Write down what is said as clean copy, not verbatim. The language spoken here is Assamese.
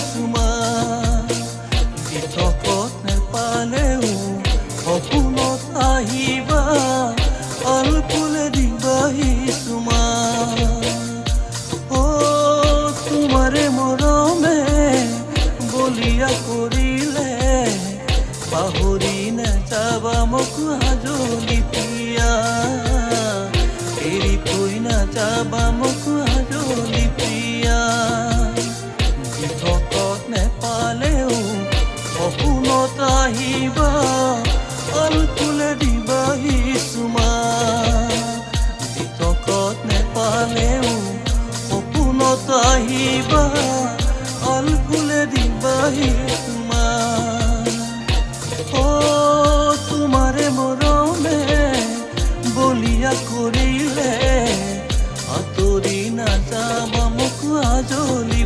চুমা দিঠকত নেপালেও সপোনত আহিবা অলফুলে দিবাহি চুমা তোমাৰে মৰমে বলিয়া কৰিলে পাহৰি নাযাবা মোক হাজলি প্ৰিয়া এৰি থৈ নাযাবা মোক হাজলি প্ৰিয়া দিঠকত নেপালেও সপোনত আহিবা অলফুলে দিবাহি চুমা দিঠকত নেপালেও সপোনত আহিবা অলফুলে দিবাহি চুমা তোমাৰে মৰমে বলিয়া কৰিলে আঁতৰি নাযাবা মোক আজলি